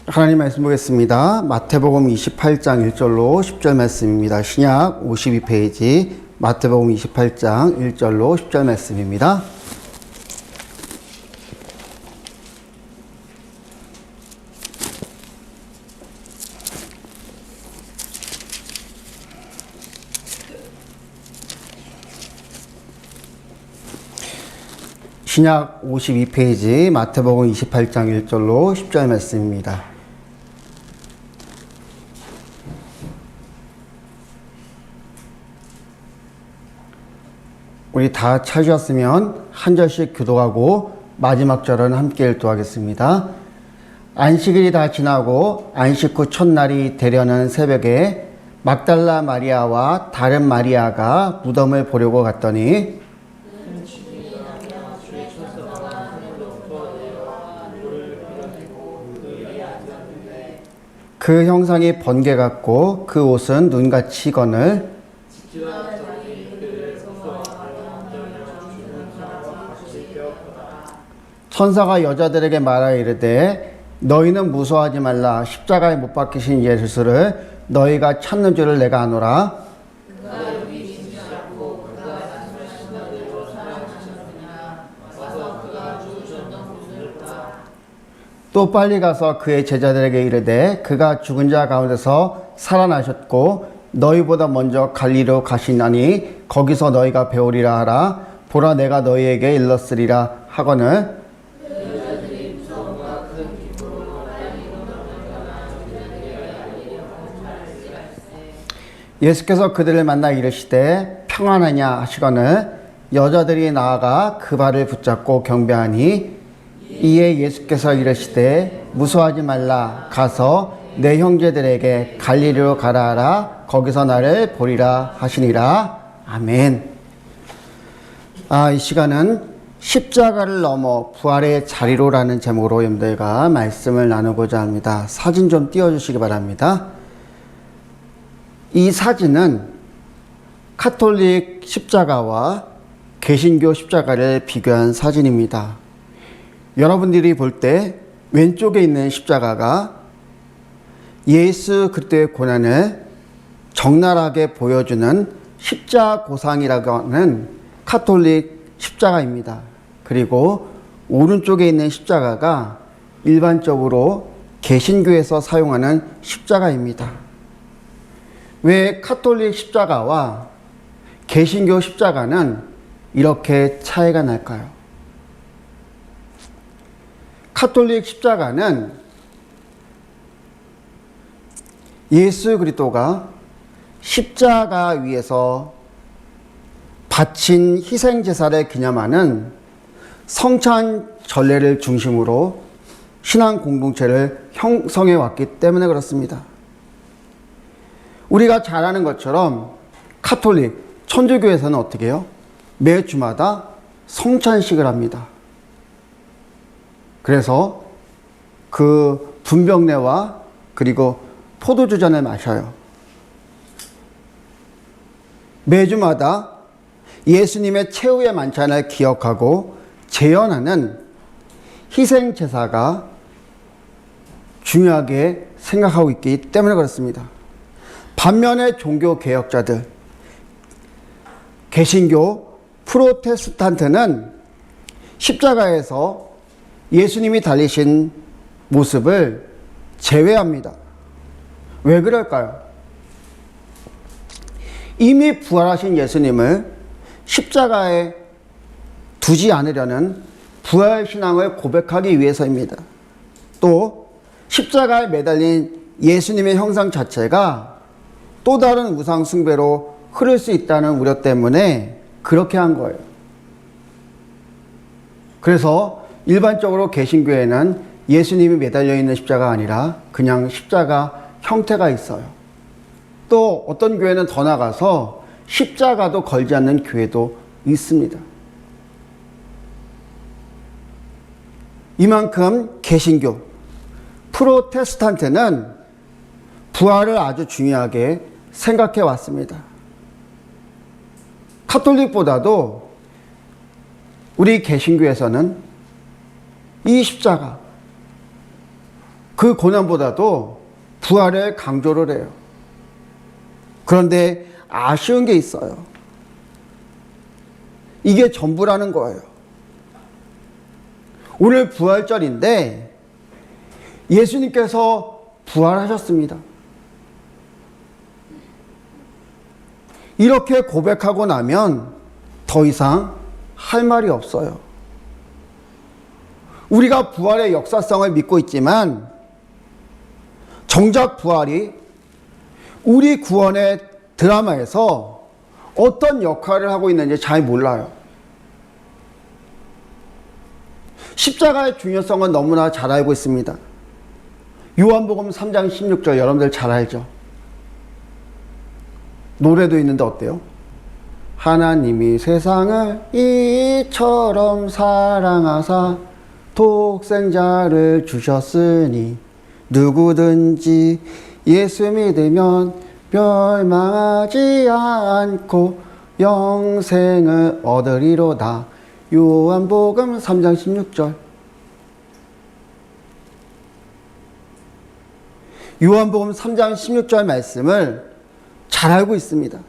하나님 말씀 보겠습니다. 마태복음 28장 1절로 10절 말씀입니다. 신약 52페이지 마태복음 28장 1절로 10절 말씀입니다. 신약 52페이지 마태복음 28장 1절로 10절 말씀입니다. 우리 다 찾으셨으면 한 절씩 교독하고 마지막 절은 함께 일도하겠습니다. 안식일이 다 지나고 안식 후 첫날이 되려는 새벽에 막달라 마리아와 다른 마리아가 무덤을 보려고 갔더니 그 형상이 번개 같고 그 옷은 눈같이 거늘 천사가 여자들에게 말하여 이르되 너희는 무서워하지 말라. 십자가에 못 박히신 예수를 너희가 찾는 줄을 내가 아노라. 또 빨리 가서 그의 제자들에게 이르되 그가 죽은 자 가운데서 살아나셨고 너희보다 먼저 갈리로 가시나니 거기서 너희가 배우리라 하라. 보라 내가 너희에게 일렀으리라 하거늘 예수께서 그들을 만나 이르시되 평안하냐 하시거늘 여자들이 나아가 그 발을 붙잡고 경배하니 이에 예수께서 이르시되 무서워하지 말라. 가서 내 형제들에게 갈리리로 가라 하라. 거기서 나를 보리라 하시니라. 아멘. 이 시간은 십자가를 넘어 부활의 자리로라는 제목으로 여러분들과 말씀을 나누고자 합니다. 사진 좀 띄워주시기 바랍니다. 이 사진은 카톨릭 십자가와 개신교 십자가를 비교한 사진입니다. 여러분들이 볼 때 왼쪽에 있는 십자가가 예수 그리스도의 고난을 적나라하게 보여주는 십자고상이라고 하는 카톨릭 십자가입니다. 그리고 오른쪽에 있는 십자가가 일반적으로 개신교에서 사용하는 십자가입니다. 왜 카톨릭 십자가와 개신교 십자가는 이렇게 차이가 날까요? 카톨릭 십자가는 예수 그리스도가 십자가 위에서 바친 희생제사를 기념하는 성찬 전례를 중심으로 신앙 공동체를 형성해 왔기 때문에 그렇습니다. 우리가 잘 아는 것처럼 카톨릭, 천주교에서는 어떻게 해요? 매 주마다 성찬식을 합니다. 그래서 그 분병내와 그리고 포도주잔을 마셔요. 매주마다 예수님의 최후의 만찬을 기억하고 재현하는 희생제사가 중요하게 생각하고 있기 때문에 그렇습니다. 반면에 종교개혁자들, 개신교, 프로테스탄트는 십자가에서 예수님이 달리신 모습을 제외합니다. 왜 그럴까요? 이미 부활하신 예수님을 십자가에 두지 않으려는 부활신앙을 고백하기 위해서입니다. 또 십자가에 매달린 예수님의 형상 자체가 또 다른 우상 숭배로 흐를 수 있다는 우려 때문에 그렇게 한 거예요. 그래서 일반적으로 개신교에는 예수님이 매달려 있는 십자가 아니라 그냥 십자가 형태가 있어요. 또 어떤 교회는 더 나가서 십자가도 걸지 않는 교회도 있습니다. 이만큼 개신교, 프로테스탄트는 부활을 아주 중요하게 생각해 왔습니다. 카톨릭보다도 우리 개신교에서는 이 십자가, 그 고난보다도 부활을 강조를 해요. 그런데 아쉬운 게 있어요. 이게 전부라는 거예요. 오늘 부활절인데 예수님께서 부활하셨습니다. 이렇게 고백하고 나면 더 이상 할 말이 없어요. 우리가 부활의 역사성을 믿고 있지만 정작 부활이 우리 구원의 드라마에서 어떤 역할을 하고 있는지 잘 몰라요. 십자가의 중요성은 너무나 잘 알고 있습니다. 요한복음 3장 16절 여러분들 잘 알죠? 노래도 있는데 어때요? 하나님이 세상을 이처럼 사랑하사 독생자를 주셨으니 누구든지 예수 믿으면 멸망하지 않고 영생을 얻으리로다. 요한복음 3장 16절. 요한복음 3장 16절 말씀을 잘 알고 있습니다.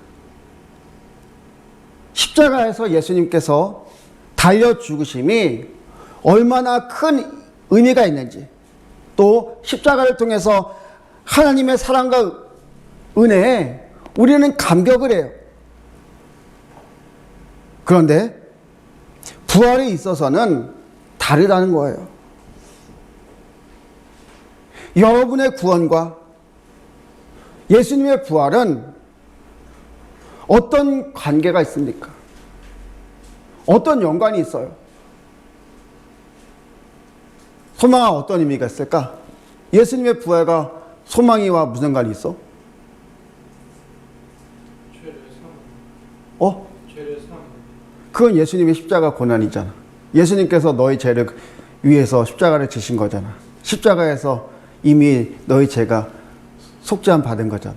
십자가에서 예수님께서 달려 죽으심이 얼마나 큰 의미가 있는지, 또 십자가를 통해서 하나님의 사랑과 은혜에 우리는 감격을 해요. 그런데 부활에 있어서는 다르다는 거예요. 여러분의 구원과 예수님의 부활은 어떤 관계가 있습니까? 어떤 연관이 있어요? 소망아, 어떤 의미가 있을까? 예수님의 부활과 소망이와 무슨 관이 있어? 죄를 사함. 그건 예수님의 십자가 고난이잖아. 예수님께서 너희 죄를 위해서 십자가를 지신 거잖아. 십자가에서 이미 너희 죄가 속죄함 받은 거잖아.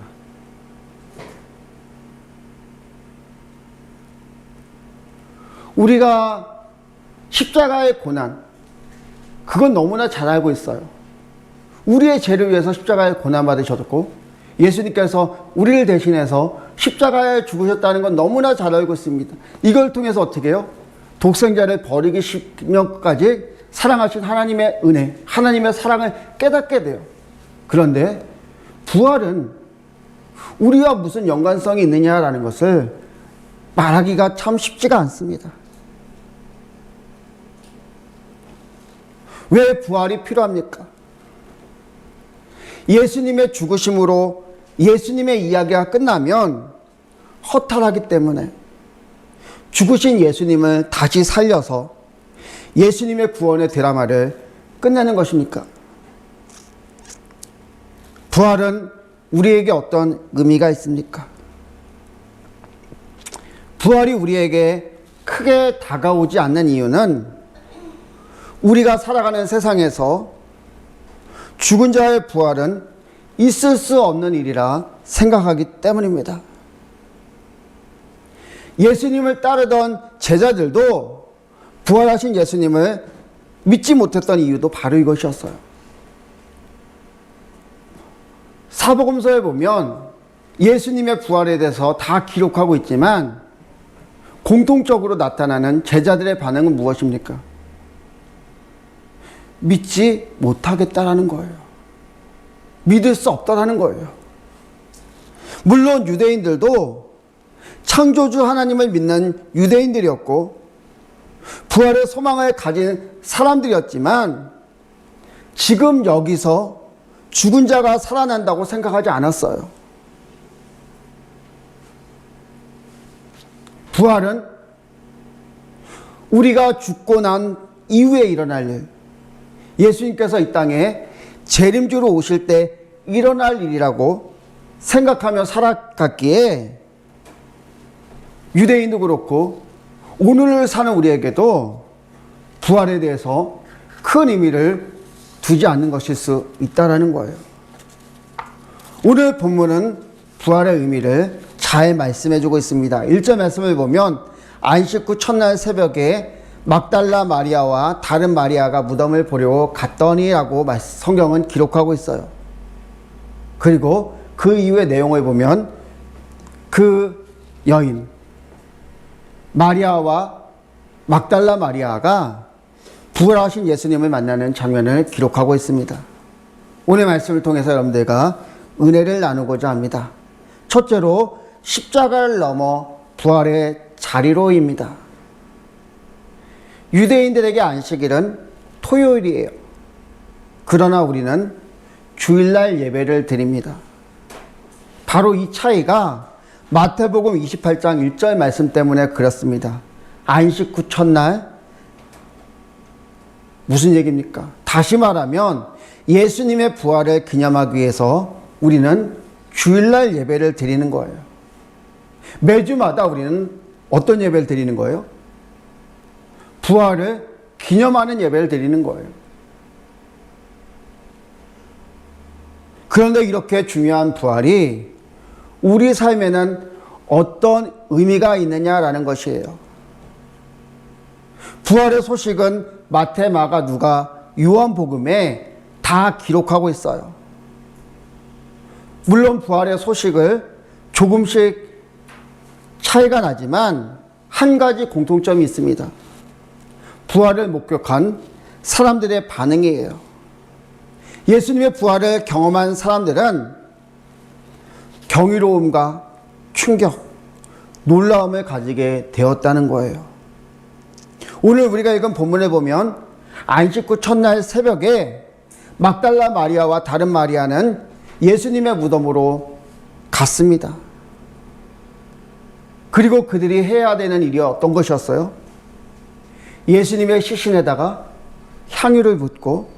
우리가 십자가의 고난, 그건 너무나 잘 알고 있어요. 우리의 죄를 위해서 십자가에 고난 받으셨고 예수님께서 우리를 대신해서 십자가에 죽으셨다는 건 너무나 잘 알고 있습니다. 이걸 통해서 어떻게 해요? 독생자를 버리기 십년까지 사랑하신 하나님의 은혜, 하나님의 사랑을 깨닫게 돼요. 그런데 부활은 우리와 무슨 연관성이 있느냐라는 것을 말하기가 참 쉽지가 않습니다. 왜 부활이 필요합니까? 예수님의 죽으심으로 예수님의 이야기가 끝나면 허탈하기 때문에 죽으신 예수님을 다시 살려서 예수님의 구원의 드라마를 끝내는 것입니까? 부활은 우리에게 어떤 의미가 있습니까? 부활이 우리에게 크게 다가오지 않는 이유는 우리가 살아가는 세상에서 죽은 자의 부활은 있을 수 없는 일이라 생각하기 때문입니다. 예수님을 따르던 제자들도 부활하신 예수님을 믿지 못했던 이유도 바로 이것이었어요. 사복음서에 보면 예수님의 부활에 대해서 다 기록하고 있지만 공통적으로 나타나는 제자들의 반응은 무엇입니까? 믿지 못하겠다라는 거예요. 믿을 수 없다라는 거예요. 물론 유대인들도 창조주 하나님을 믿는 유대인들이었고 부활의 소망을 가진 사람들이었지만 지금 여기서 죽은 자가 살아난다고 생각하지 않았어요. 부활은 우리가 죽고 난 이후에 일어날 일, 예수님께서 이 땅에 재림주로 오실 때 일어날 일이라고 생각하며 살아갔기에 유대인도 그렇고 오늘을 사는 우리에게도 부활에 대해서 큰 의미를 두지 않는 것일 수 있다는 거예요. 오늘 본문은 부활의 의미를 잘 말씀해 주고 있습니다. 1절 말씀을 보면 안식 후 첫날 새벽에 막달라 마리아와 다른 마리아가 무덤을 보려고 갔더니라고 성경은 기록하고 있어요. 그리고 그 이후의 내용을 보면 그 여인 마리아와 막달라 마리아가 부활하신 예수님을 만나는 장면을 기록하고 있습니다. 오늘 말씀을 통해서 여러분들과 은혜를 나누고자 합니다. 첫째로 십자가를 넘어 부활의 자리로입니다. 유대인들에게 안식일은 토요일이에요. 그러나 우리는 주일날 예배를 드립니다. 바로 이 차이가 마태복음 28장 1절 말씀 때문에 그렇습니다. 안식 후 첫날, 무슨 얘기입니까? 다시 말하면 예수님의 부활을 기념하기 위해서 우리는 주일날 예배를 드리는 거예요. 매주마다 우리는 어떤 예배를 드리는 거예요? 부활을 기념하는 예배를 드리는 거예요. 그런데 이렇게 중요한 부활이 우리 삶에는 어떤 의미가 있느냐라는 것이에요. 부활의 소식은 마태, 마가, 누가, 요한복음에 다 기록하고 있어요. 물론 부활의 소식을 조금씩 차이가 나지만 한 가지 공통점이 있습니다. 부활을 목격한 사람들의 반응이에요. 예수님의 부활을 경험한 사람들은 경이로움과 충격, 놀라움을 가지게 되었다는 거예요. 오늘 우리가 읽은 본문에 보면 안식 후 첫날 새벽에 막달라 마리아와 다른 마리아는 예수님의 무덤으로 갔습니다. 그리고 그들이 해야 되는 일이 어떤 것이었어요? 예수님의 시신에다가 향유를 붓고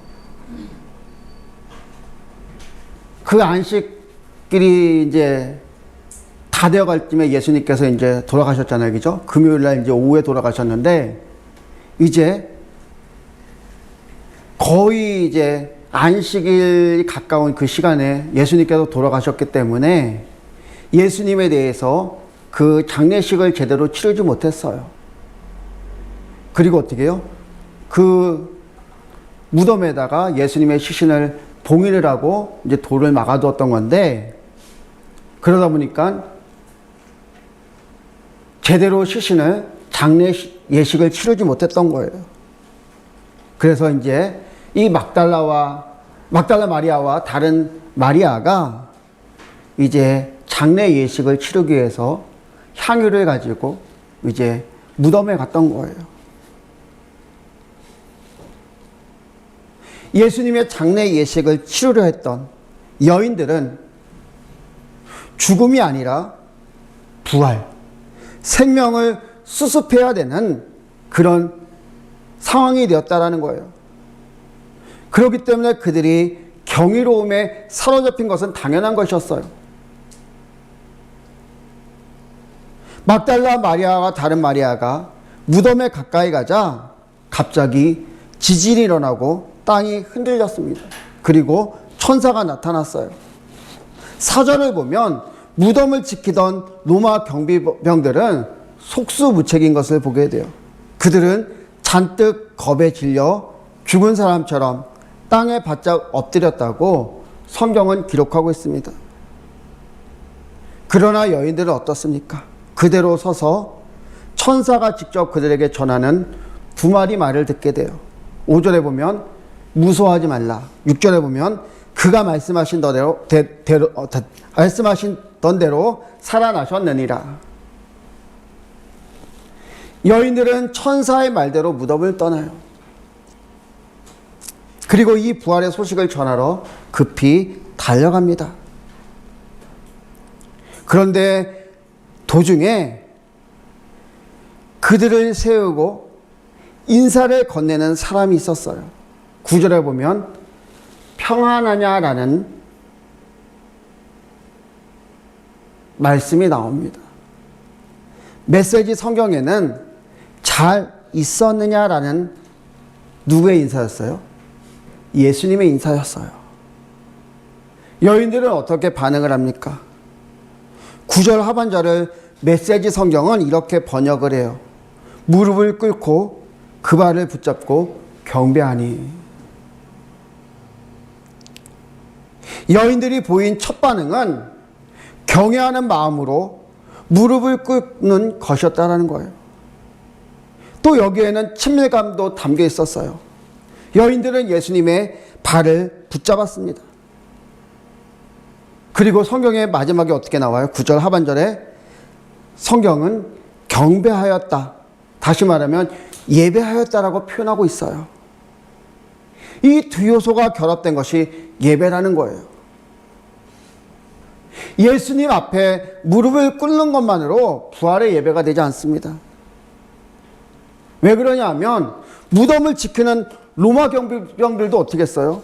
그 안식일이 이제 다 되어갈 쯤에 예수님께서 이제 돌아가셨잖아요. 그죠? 금요일날 이제 오후에 돌아가셨는데 이제 거의 이제 안식일이 가까운 그 시간에 예수님께서 돌아가셨기 때문에 예수님에 대해서 그 장례식을 제대로 치르지 못했어요. 그리고 어떻게 해요? 그 무덤에다가 예수님의 시신을 봉인을 하고 이제 돌을 막아두었던 건데, 그러다 보니까 제대로 시신을 장례 예식을 치르지 못했던 거예요. 그래서 이제 이 막달라 마리아와 다른 마리아가 이제 장례 예식을 치르기 위해서 향유를 가지고 이제 무덤에 갔던 거예요. 예수님의 장례 예식을 치르려 했던 여인들은 죽음이 아니라 부활, 생명을 수습해야 되는 그런 상황이 되었다라는 거예요. 그렇기 때문에 그들이 경이로움에 사로잡힌 것은 당연한 것이었어요. 막달라 마리아와 다른 마리아가 무덤에 가까이 가자 갑자기 지진이 일어나고 땅이 흔들렸습니다. 그리고 천사가 나타났어요. 사전을 보면 무덤을 지키던 로마 경비병들은 속수무책인 것을 보게 돼요. 그들은 잔뜩 겁에 질려 죽은 사람처럼 땅에 바짝 엎드렸다고 성경은 기록하고 있습니다. 그러나 여인들은 어떻습니까? 그대로 서서 천사가 직접 그들에게 전하는 두 마리 말을 듣게 돼요. 5절에 보면 무서워하지 말라. 6절에 보면 그가 말씀하신 대로 살아나셨느니라. 여인들은 천사의 말대로 무덤을 떠나요. 그리고 이 부활의 소식을 전하러 급히 달려갑니다. 그런데 도중에 그들을 세우고 인사를 건네는 사람이 있었어요. 9절에 보면 평안하냐라는 말씀이 나옵니다. 메시지 성경에는 잘 있었느냐라는 누구의 인사였어요? 예수님의 인사였어요. 여인들은 어떻게 반응을 합니까? 9절 하반절을 메시지 성경은 이렇게 번역을 해요. 무릎을 꿇고 그 발을 붙잡고 경배하니. 여인들이 보인 첫 반응은 경외하는 마음으로 무릎을 꿇는 것이었다는 거예요. 또 여기에는 친밀감도 담겨 있었어요. 여인들은 예수님의 발을 붙잡았습니다. 그리고 성경의 마지막에 어떻게 나와요? 9절 하반절에 성경은 경배하였다. 다시 말하면 예배하였다라고 표현하고 있어요. 이 두 요소가 결합된 것이 예배라는 거예요. 예수님 앞에 무릎을 꿇는 것만으로 부활의 예배가 되지 않습니다. 왜 그러냐 하면 무덤을 지키는 로마 경비병들도 어떻게 했어요?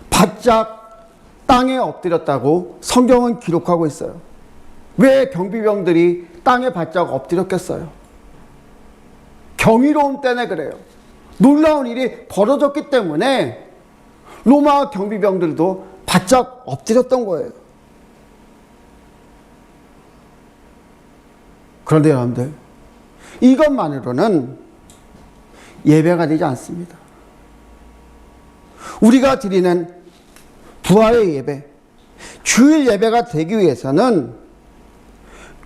바짝 땅에 엎드렸다고 성경은 기록하고 있어요. 왜 경비병들이 땅에 바짝 엎드렸겠어요? 경이로움 때문에 그래요. 놀라운 일이 벌어졌기 때문에 로마 경비병들도 바짝 엎드렸던 거예요. 그런데 여러분들, 이것만으로는 예배가 되지 않습니다. 우리가 드리는 부활의 예배, 주일 예배가 되기 위해서는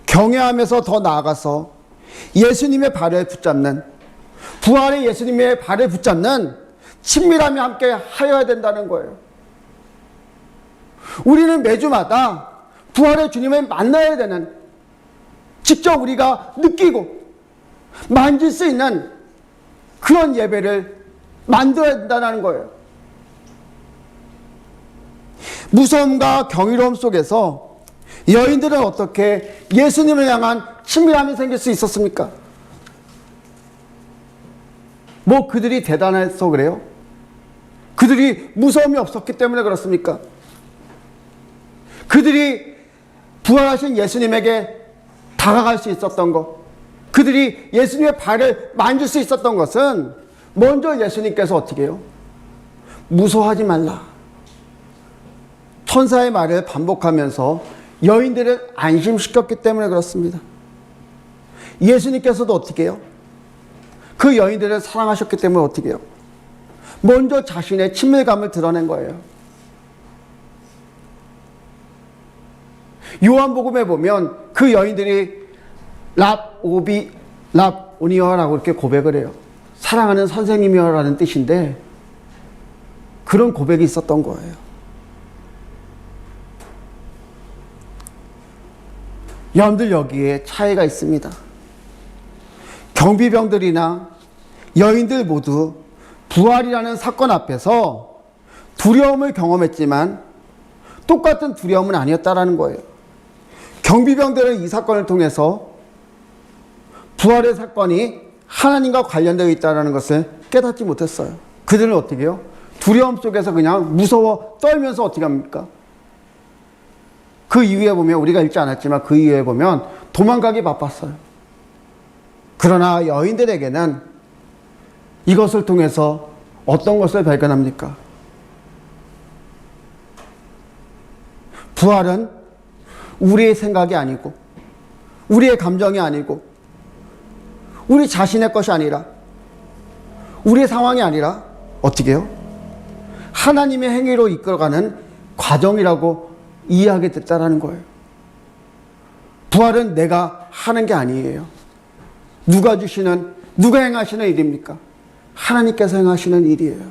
경외하면서 더 나아가서 예수님의 발을 붙잡는, 부활의 예수님의 발을 붙잡는 친밀함이 함께 하여야 된다는 거예요. 우리는 매주마다 부활의 주님을 만나야 되는, 직접 우리가 느끼고 만질 수 있는 그런 예배를 만들어야 된다는 거예요. 무서움과 경이로움 속에서 여인들은 어떻게 예수님을 향한 친밀함이 생길 수 있었습니까? 뭐 그들이 대단해서 그래요? 그들이 무서움이 없었기 때문에 그렇습니까? 그들이 부활하신 예수님에게 다가갈 수 있었던 것, 그들이 예수님의 발을 만질 수 있었던 것은 먼저 예수님께서 어떻게 해요? 무서워하지 말라. 천사의 말을 반복하면서 여인들을 안심시켰기 때문에 그렇습니다. 예수님께서도 어떻게 해요? 그 여인들을 사랑하셨기 때문에 어떻게 해요? 먼저 자신의 친밀감을 드러낸 거예요. 요한복음에 보면 그 여인들이 랍오니어라고 이렇게 고백을 해요. 사랑하는 선생님이여라는 뜻인데 그런 고백이 있었던 거예요. 여러분들, 여기에 차이가 있습니다. 경비병들이나 여인들 모두 부활이라는 사건 앞에서 두려움을 경험했지만 똑같은 두려움은 아니었다라는 거예요. 경비병들은 이 사건을 통해서 부활의 사건이 하나님과 관련되어 있다는 것을 깨닫지 못했어요. 그들은 어떻게 해요? 두려움 속에서 그냥 무서워 떨면서 어떻게 합니까? 그 이후에 보면, 우리가 읽지 않았지만 그 이후에 보면 도망가기 바빴어요. 그러나 여인들에게는 이것을 통해서 어떤 것을 발견합니까? 부활은 우리의 생각이 아니고, 우리의 감정이 아니고, 우리 자신의 것이 아니라, 우리의 상황이 아니라 어떻게 해요? 하나님의 행위로 이끌어가는 과정이라고 이해하게 됐다라는 거예요. 부활은 내가 하는 게 아니에요. 누가 행하시는 일입니까? 하나님께서 행하시는 일이에요.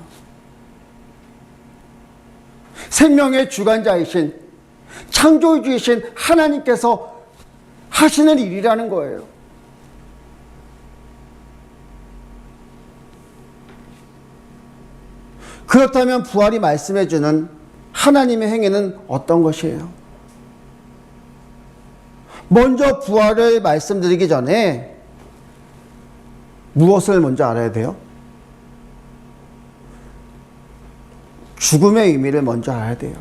생명의 주관자이신, 창조주이신 하나님께서 하시는 일이라는 거예요. 그렇다면 부활이 말씀해주는 하나님의 행위는 어떤 것이에요? 먼저 부활을 말씀드리기 전에 무엇을 먼저 알아야 돼요? 죽음의 의미를 먼저 알아야 돼요.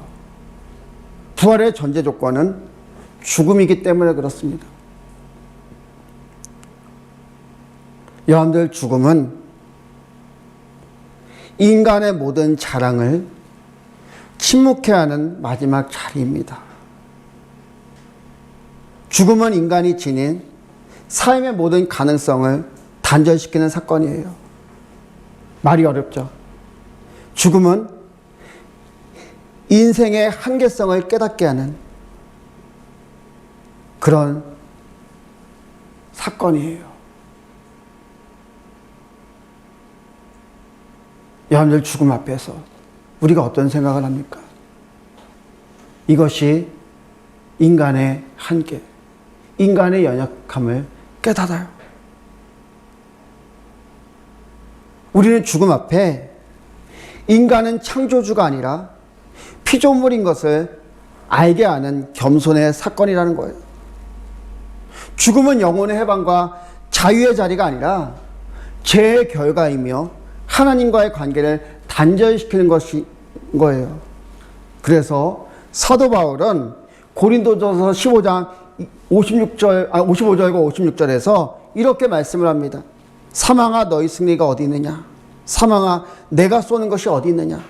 부활의 전제 조건은 죽음이기 때문에 그렇습니다. 여러분들, 죽음은 인간의 모든 자랑을 침묵케 하는 마지막 자리입니다. 죽음은 인간이 지닌 삶의 모든 가능성을 단절시키는 사건이에요. 말이 어렵죠. 죽음은 인생의 한계성을 깨닫게 하는 그런 사건이에요. 여러분들 죽음 앞에서 우리가 어떤 생각을 합니까? 이것이 인간의 한계, 인간의 연약함을 깨달아요. 우리는 죽음 앞에 인간은 창조주가 아니라 피조물인 것을 알게 하는 겸손의 사건이라는 거예요. 죽음은 영혼의 해방과 자유의 자리가 아니라 죄의 결과이며 하나님과의 관계를 단절시키는 것인 거예요. 그래서 사도 바울은 고린도전서 15장 55절과 56절에서 이렇게 말씀을 합니다. 사망아 너희 승리가 어디 있느냐? 사망아 내가 쏘는 것이 어디 있느냐?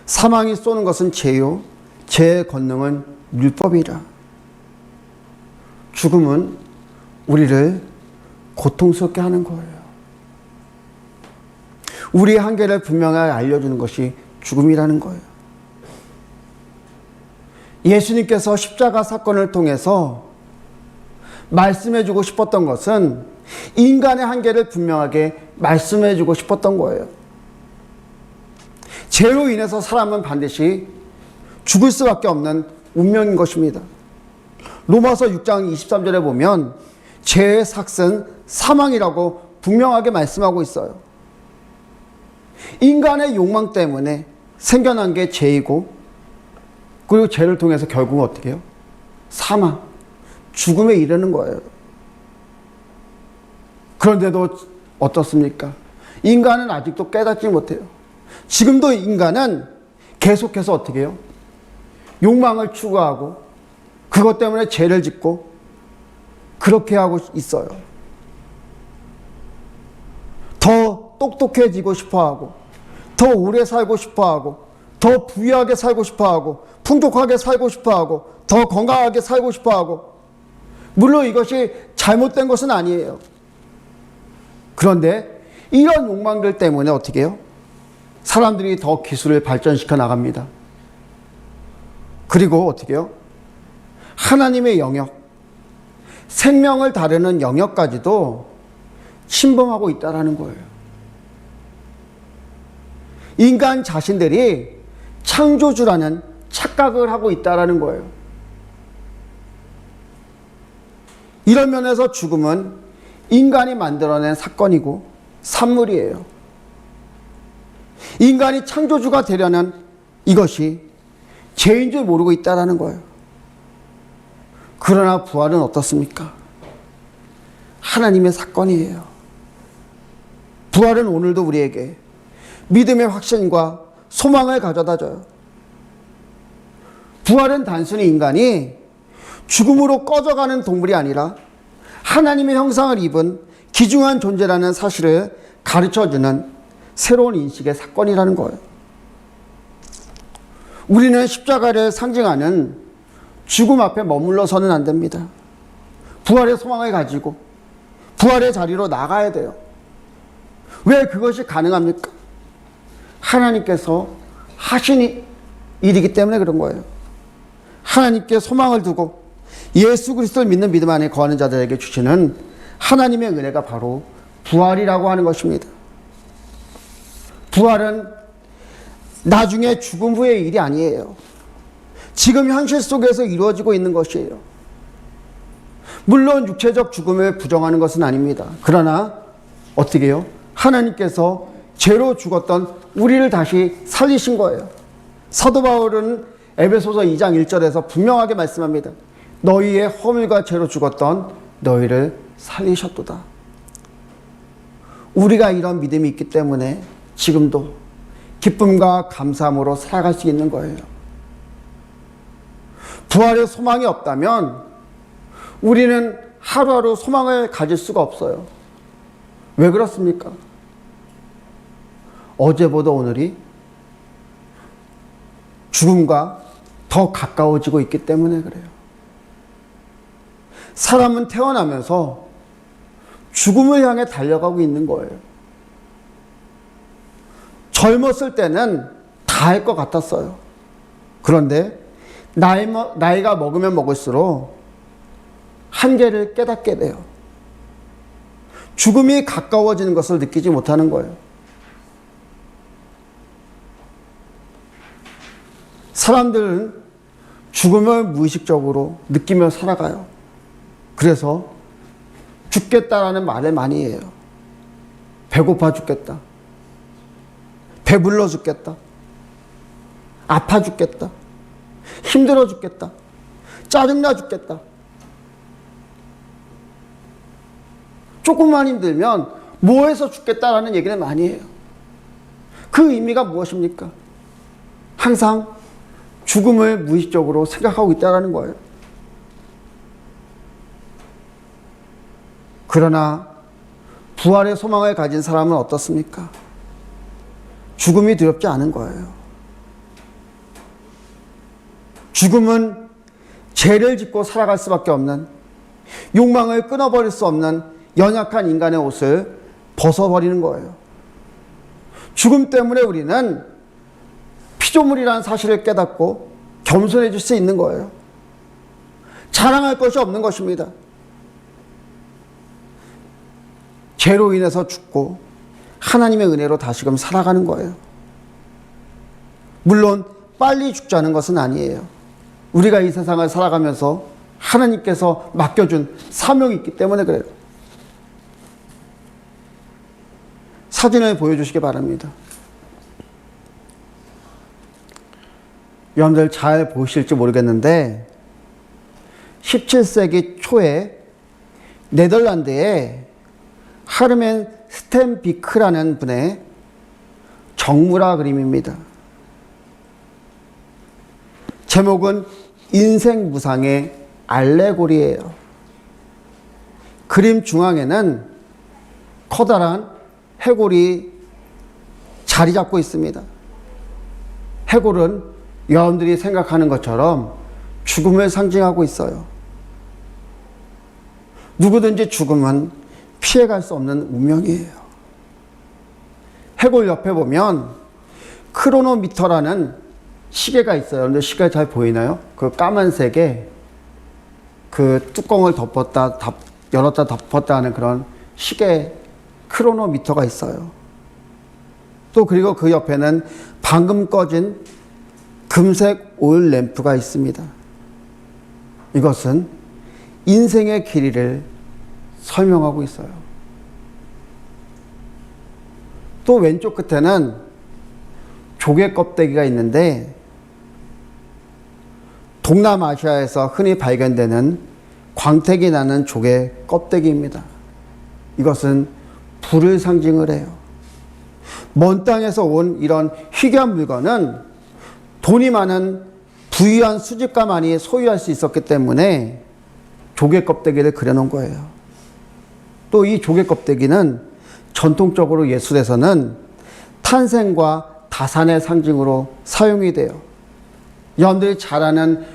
사망이 쏘는 것은 죄요, 죄의 권능은 율법이라. 죽음은 우리를 고통스럽게 하는 거예요. 우리의 한계를 분명하게 알려주는 것이 죽음이라는 거예요. 예수님께서 십자가 사건을 통해서 말씀해주고 싶었던 것은 인간의 한계를 분명하게 말씀해주고 싶었던 거예요. 죄로 인해서 사람은 반드시 죽을 수밖에 없는 운명인 것입니다. 로마서 6장 23절에 보면 죄의 삭은 사망이라고 분명하게 말씀하고 있어요. 인간의 욕망 때문에 생겨난 게 죄이고, 그리고 죄를 통해서 결국은 어떻게 해요? 사망, 죽음에 이르는 거예요. 그런데도 어떻습니까? 인간은 아직도 깨닫지 못해요. 지금도 인간은 계속해서 어떻게 해요? 욕망을 추구하고 그것 때문에 죄를 짓고 그렇게 하고 있어요. 더 똑똑해지고 싶어하고, 더 오래 살고 싶어하고, 더 부유하게 살고 싶어하고, 풍족하게 살고 싶어하고, 더 건강하게 살고 싶어하고. 물론 이것이 잘못된 것은 아니에요. 그런데 이런 욕망들 때문에 어떻게 해요? 사람들이 더 기술을 발전시켜 나갑니다. 그리고 어떻게 해요? 하나님의 영역, 생명을 다루는 영역까지도 침범하고 있다는 거예요. 인간 자신들이 창조주라는 착각을 하고 있다는 거예요. 이런 면에서 죽음은 인간이 만들어낸 사건이고 산물이에요. 인간이 창조주가 되려는 이것이 죄인 줄 모르고 있다는 거예요. 그러나 부활은 어떻습니까? 하나님의 사건이에요. 부활은 오늘도 우리에게 믿음의 확신과 소망을 가져다 줘요. 부활은 단순히 인간이 죽음으로 꺼져가는 동물이 아니라 하나님의 형상을 입은 귀중한 존재라는 사실을 가르쳐주는 새로운 인식의 사건이라는 거예요. 우리는 십자가를 상징하는 죽음 앞에 머물러서는 안 됩니다. 부활의 소망을 가지고 부활의 자리로 나가야 돼요. 왜 그것이 가능합니까? 하나님께서 하신 일이기 때문에 그런 거예요. 하나님께 소망을 두고 예수 그리스도를 믿는 믿음 안에 거하는 자들에게 주시는 하나님의 은혜가 바로 부활이라고 하는 것입니다. 부활은 나중에 죽음 후의 일이 아니에요. 지금 현실 속에서 이루어지고 있는 것이에요. 물론 육체적 죽음을 부정하는 것은 아닙니다. 그러나 어떻게 해요? 하나님께서 죄로 죽었던 우리를 다시 살리신 거예요. 사도 바울은 에베소서 2장 1절에서 분명하게 말씀합니다. 너희의 허물과 죄로 죽었던 너희를 살리셨도다. 우리가 이런 믿음이 있기 때문에 지금도 기쁨과 감사함으로 살아갈 수 있는 거예요. 부활의 소망이 없다면 우리는 하루하루 소망을 가질 수가 없어요. 왜 그렇습니까? 어제보다 오늘이 죽음과 더 가까워지고 있기 때문에 그래요. 사람은 태어나면서 죽음을 향해 달려가고 있는 거예요. 젊었을 때는 다 할 것 같았어요. 그런데 나이가 먹으면 먹을수록 한계를 깨닫게 돼요. 죽음이 가까워지는 것을 느끼지 못하는 거예요. 사람들은 죽음을 무의식적으로 느끼며 살아가요. 그래서 죽겠다라는 말을 많이 해요. 배고파 죽겠다. 배불러 죽겠다. 아파 죽겠다. 힘들어 죽겠다. 짜증나 죽겠다. 조금만 힘들면 뭐해서 죽겠다라는 얘기를 많이 해요. 그 의미가 무엇입니까? 항상 죽음을 무의식적으로 생각하고 있다는 거예요. 그러나 부활의 소망을 가진 사람은 어떻습니까? 죽음이 두렵지 않은 거예요. 죽음은 죄를 짓고 살아갈 수밖에 없는, 욕망을 끊어버릴 수 없는 연약한 인간의 옷을 벗어버리는 거예요. 죽음 때문에 우리는 피조물이라는 사실을 깨닫고 겸손해질 수 있는 거예요. 자랑할 것이 없는 것입니다. 죄로 인해서 죽고 하나님의 은혜로 다시금 살아가는 거예요. 물론 빨리 죽자는 것은 아니에요. 우리가 이 세상을 살아가면서 하나님께서 맡겨준 사명이 있기 때문에 그래요. 사진을 보여주시기 바랍니다. 여러분들 잘 보실지 모르겠는데 17세기 초에 네덜란드에 하르멘 스텐비크라는 분의 정물화 그림입니다. 제목은 인생 무상의 알레고리예요. 그림 중앙에는 커다란 해골이 자리 잡고 있습니다. 해골은 여러분들이 생각하는 것처럼 죽음을 상징하고 있어요. 누구든지 죽음은 피해갈 수 없는 운명이에요. 해골 옆에 보면 크로노미터라는 시계가 있어요. 근데 시계 잘 보이나요? 그 까만색에 그 뚜껑을 덮었다 열었다 덮었다 하는 그런 시계 크로노미터가 있어요. 또 그리고 그 옆에는 방금 꺼진 금색 오일 램프가 있습니다. 이것은 인생의 길이를 설명하고 있어요. 또 왼쪽 끝에는 조개 껍데기가 있는데 동남아시아에서 흔히 발견되는 광택이 나는 조개 껍데기입니다. 이것은 불을 상징을 해요. 먼 땅에서 온 이런 희귀한 물건은 돈이 많은 부유한 수집가만이 소유할 수 있었기 때문에 조개 껍데기를 그려놓은 거예요. 또 이 조개 껍데기는 전통적으로 예술에서는 탄생과 다산의 상징으로 사용이 돼요. 여러분들이 잘 아는,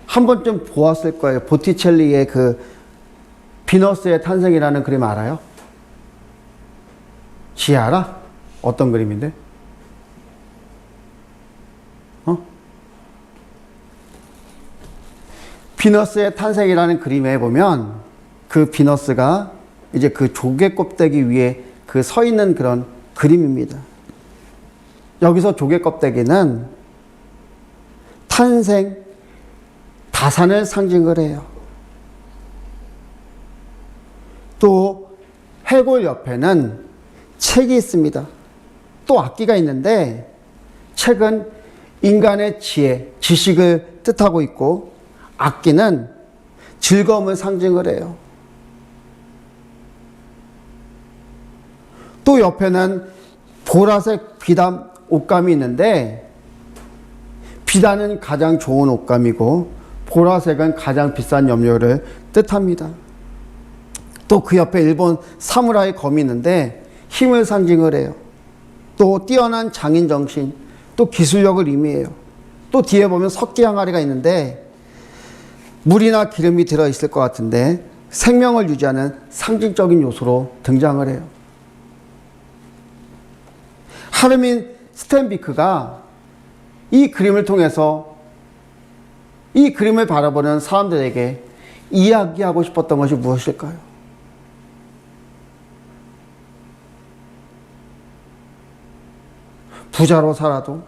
한 번쯤 보았을 거예요. 보티첼리의 그 비너스의 탄생이라는 그림 알아요? 지 알아? 어떤 그림인데? 비너스의 탄생이라는 그림에 보면 그 비너스가 이제 그 조개 껍데기 위에 그 서 있는 그런 그림입니다. 여기서 조개 껍데기는 탄생, 다산을 상징을 해요. 또 해골 옆에는 책이 있습니다. 또 악기가 있는데 책은 인간의 지혜, 지식을 뜻하고 있고 악기는 즐거움을 상징을 해요. 또 옆에는 보라색 비단 옷감이 있는데 비단은 가장 좋은 옷감이고 보라색은 가장 비싼 염료를 뜻합니다. 또 그 옆에 일본 사무라이 검이 있는데 힘을 상징을 해요. 또 뛰어난 장인 정신, 또 기술력을 의미해요. 또 뒤에 보면 석기 항아리가 있는데 물이나 기름이 들어있을 것 같은데 생명을 유지하는 상징적인 요소로 등장을 해요. 하르민 스텐비크가 이 그림을 통해서 이 그림을 바라보는 사람들에게 이야기하고 싶었던 것이 무엇일까요? 부자로 살아도,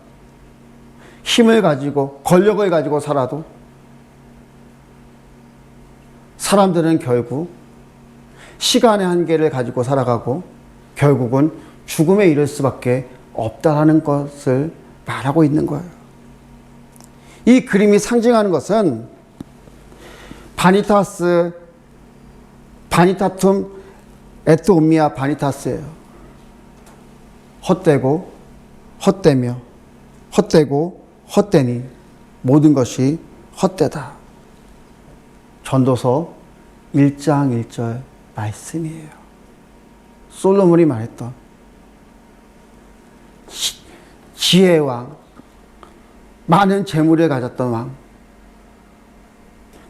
힘을 가지고 권력을 가지고 살아도 사람들은 결국 시간의 한계를 가지고 살아가고 결국은 죽음에 이를 수밖에 없다라는 것을 말하고 있는 거예요. 이 그림이 상징하는 것은 바니타툼 에트 옴니아 바니타스예요. 헛되고 헛되며 헛되고 헛되니 모든 것이 헛되다. 전도서 1장 1절 말씀이에요. 솔로몬이 말했던 지혜의 왕, 많은 재물을 가졌던 왕,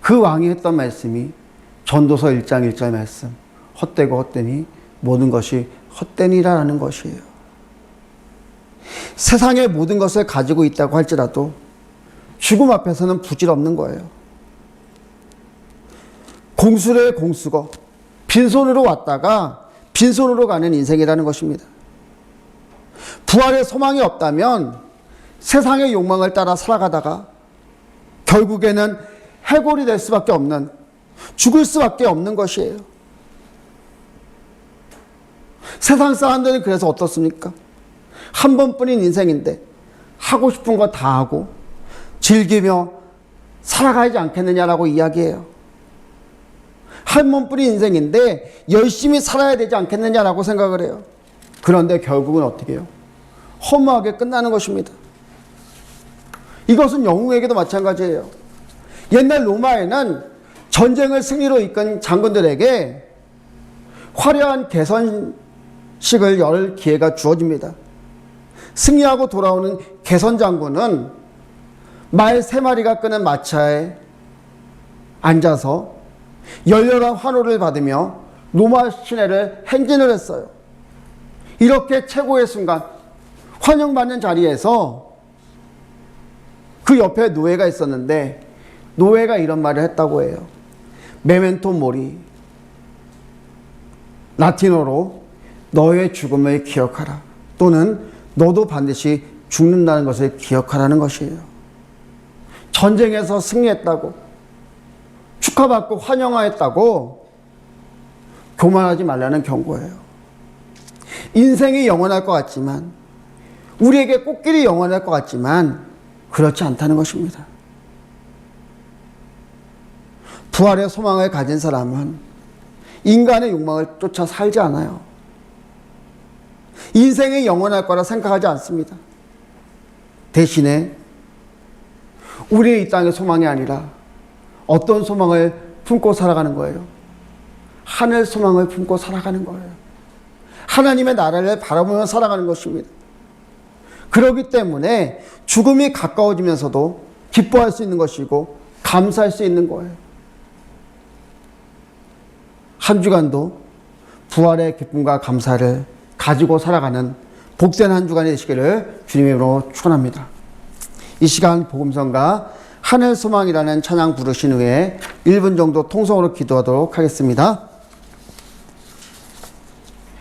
그 왕이 했던 말씀이 전도서 1장 1절 말씀, 헛되고 헛되니 모든 것이 헛되니라는 것이에요. 세상의 모든 것을 가지고 있다고 할지라도 죽음 앞에서는 부질없는 거예요. 공수를 공수고 빈손으로 왔다가 빈손으로 가는 인생이라는 것입니다. 부활의 소망이 없다면 세상의 욕망을 따라 살아가다가 결국에는 해골이 될 수밖에 없는, 죽을 수밖에 없는 것이에요. 세상 사람들은 그래서 어떻습니까? 한 번뿐인 인생인데 하고 싶은 거 다 하고 즐기며 살아가지 않겠느냐라고 이야기해요. 한 번뿐인 인생인데 열심히 살아야 되지 않겠느냐라고 생각을 해요. 그런데 결국은 어떻게 해요? 허무하게 끝나는 것입니다. 이것은 영웅에게도 마찬가지예요. 옛날 로마에는 전쟁을 승리로 이끈 장군들에게 화려한 개선식을 열 기회가 주어집니다. 승리하고 돌아오는 개선 장군은 말 3마리가 끄는 마차에 앉아서 열렬한 환호를 받으며 로마 시내를 행진을 했어요. 이렇게 최고의 순간, 환영받는 자리에서 그 옆에 노예가 있었는데 노예가 이런 말을 했다고 해요. 메멘토 모리, 라틴어로 너의 죽음을 기억하라, 또는 너도 반드시 죽는다는 것을 기억하라는 것이에요. 전쟁에서 승리했다고, 축하받고 환영하였다고 교만하지 말라는 경고예요. 인생이 영원할 것 같지만, 우리에게 꽃길이 영원할 것 같지만 그렇지 않다는 것입니다. 부활의 소망을 가진 사람은 인간의 욕망을 쫓아 살지 않아요. 인생이 영원할 거라 생각하지 않습니다. 대신에 우리의 이 땅의 소망이 아니라 어떤 소망을 품고 살아가는 거예요? 하늘 소망을 품고 살아가는 거예요. 하나님의 나라를 바라보며 살아가는 것입니다. 그렇기 때문에 죽음이 가까워지면서도 기뻐할 수 있는 것이고 감사할 수 있는 거예요. 한 주간도 부활의 기쁨과 감사를 가지고 살아가는 복된 한 주간이 되시기를 주님으로 축원합니다. 이 시간 복음성가 하늘 소망이라는 찬양 부르신 후에 1분 정도 통성으로 기도하도록 하겠습니다.